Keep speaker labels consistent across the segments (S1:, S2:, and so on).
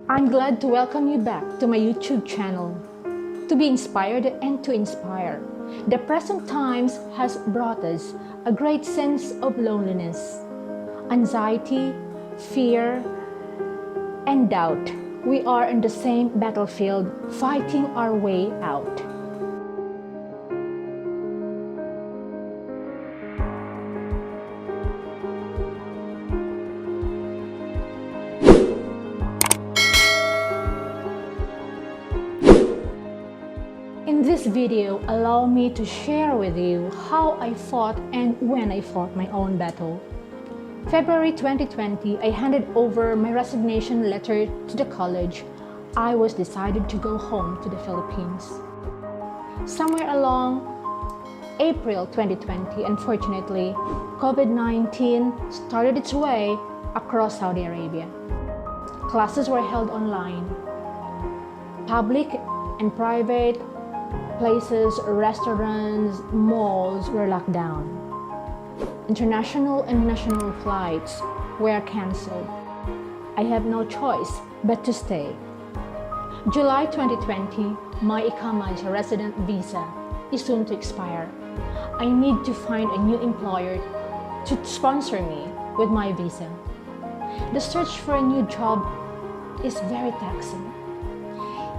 S1: I'm glad to welcome you back to my YouTube channel. To be inspired and to inspire, the present times has brought us a great sense of loneliness, anxiety, fear, and doubt. We are in the same battlefield, fighting our way out. In this video, allow me to share with you how I fought and when I fought my own battle. February 2020, I handed over my resignation letter to the college. I was decided to go home to the Philippines. Somewhere along April 2020, unfortunately, COVID-19 started its way across Saudi Arabia. Classes were held online. Public and private places, restaurants, malls were locked down. International and national flights were cancelled. I have no choice but to stay. July 2020, my Ikama resident visa is soon to expire. I need to find a new employer to sponsor me with my visa. The search for a new job is very taxing.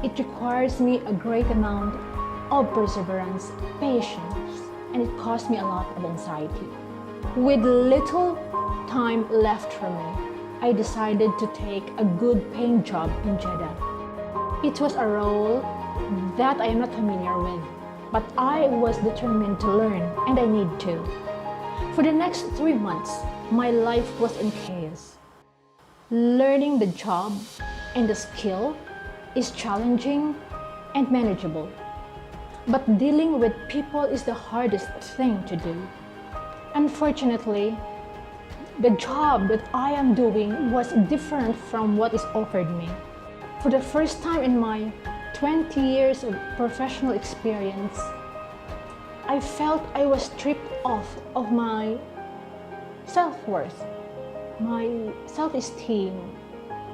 S1: It requires me a great amount of perseverance, patience, and it caused me a lot of anxiety. With little time left for me, I decided to take a good paying job in Jeddah. It was a role that I am not familiar with, but I was determined to learn, and I need to. For the next 3 months, my life was in chaos. Learning the job and the skill is challenging and manageable. But dealing with people is the hardest thing to do. Unfortunately, the job that I am doing was different from what is offered me. For the first time in my 20 years of professional experience, I felt I was stripped off of my self-worth, my self-esteem,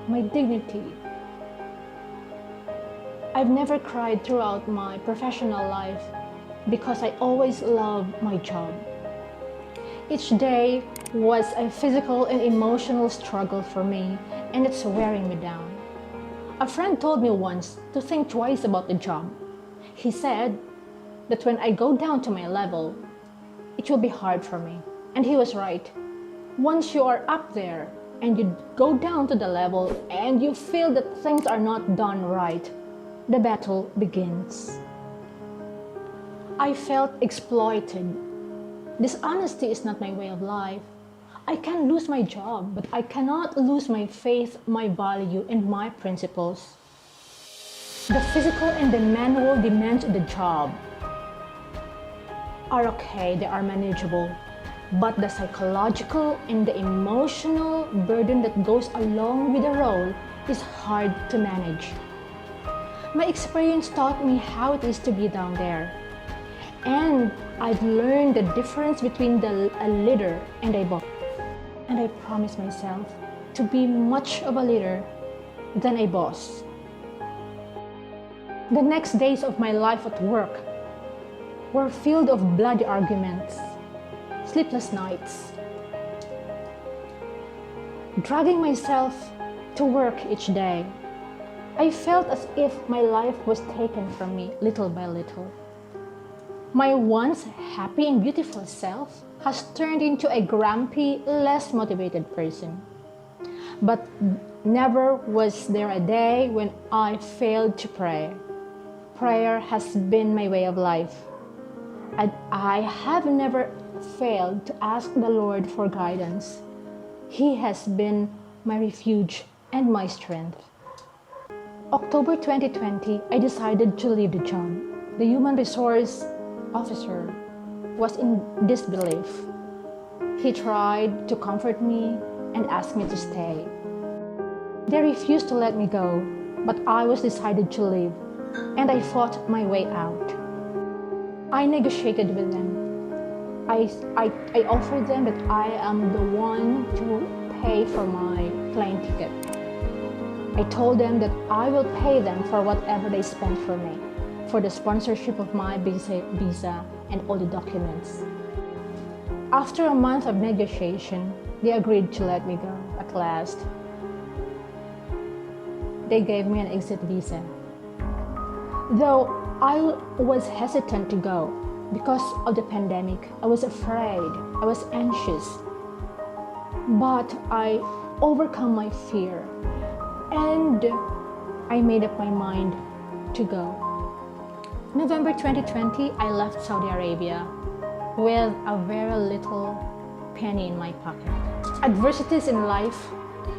S1: my dignity. I've never cried throughout my professional life because I always loved my job. Each day was a physical and emotional struggle for me, and it's wearing me down. A friend told me once to think twice about the job. He said that when I go down to my level, it will be hard for me. And he was right. Once you are up there and you go down to the level and you feel that things are not done right, the battle begins. I felt exploited. Dishonesty is not my way of life. I can lose my job, but I cannot lose my faith, my value, and my principles. The physical and the manual demands of the job are okay, they are manageable. But the psychological and the emotional burden that goes along with the role is hard to manage. My experience taught me how it is to be down there. And I've learned the difference between a leader and a boss. And I promised myself to be much of a leader than a boss. The next days of my life at work were filled of bloody arguments, sleepless nights, dragging myself to work each day. I felt as if my life was taken from me little by little. My once happy and beautiful self has turned into a grumpy, less motivated person. But never was there a day when I failed to pray. Prayer has been my way of life. And I have never failed to ask the Lord for guidance. He has been my refuge and my strength. October 2020, I decided to leave the job. The human resource officer was in disbelief. He tried to comfort me and asked me to stay. They refused to let me go, but I was decided to leave, and I fought my way out. I negotiated with them. I offered them that I am the one to pay for my plane ticket. I told them that I will pay them for whatever they spent for me, for the sponsorship of my visa and all the documents. After a month of negotiation, they agreed to let me go at last. They gave me an exit visa. Though I was hesitant to go because of the pandemic, I was afraid, I was anxious. But I overcome my fear and I made up my mind to go. November 2020, I left Saudi Arabia with a very little penny in my pocket. Adversities in life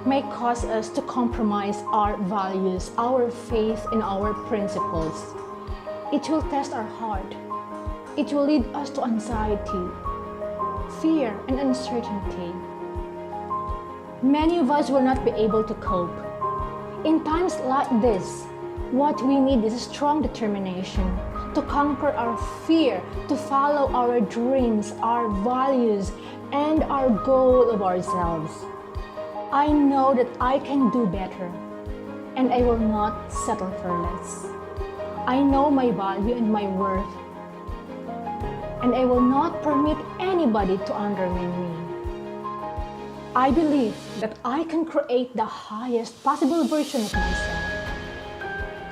S1: may cause us to compromise our values, our faith, and our principles. It will test our heart. It will lead us to anxiety, fear, and uncertainty. Many of us will not be able to cope. In times like this, what we need is a strong determination to conquer our fear, to follow our dreams, our values, and our goal of ourselves. I know that I can do better, and I will not settle for less. I know my value and my worth, and I will not permit anybody to undermine me. I believe that I can create the highest possible version of myself.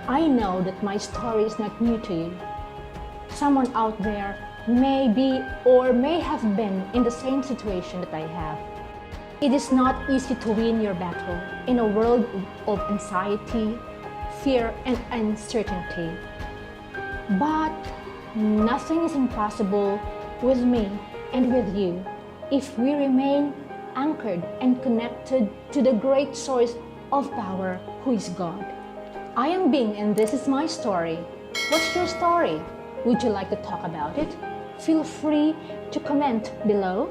S1: I know that my story is not new to you. Someone out there may be or may have been in the same situation that I have. It is not easy to win your battle in a world of anxiety, fear, and uncertainty. But nothing is impossible with me and with you if we remain anchored and connected to the great source of power, who is God. I am Bing and this is my story. What's your story? Would you like to talk about it? Feel free to comment below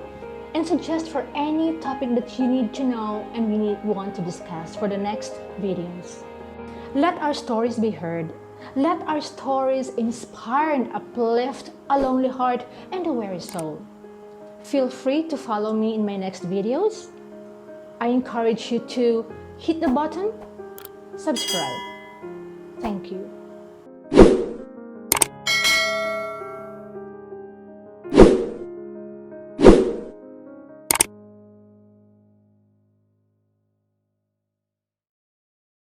S1: and suggest for any topic that you need to know and we want to discuss for the next videos. Let our stories be heard. Let our stories inspire and uplift a lonely heart and a weary soul. Feel free to follow me in my next videos. I encourage you to hit the button, subscribe. Thank you.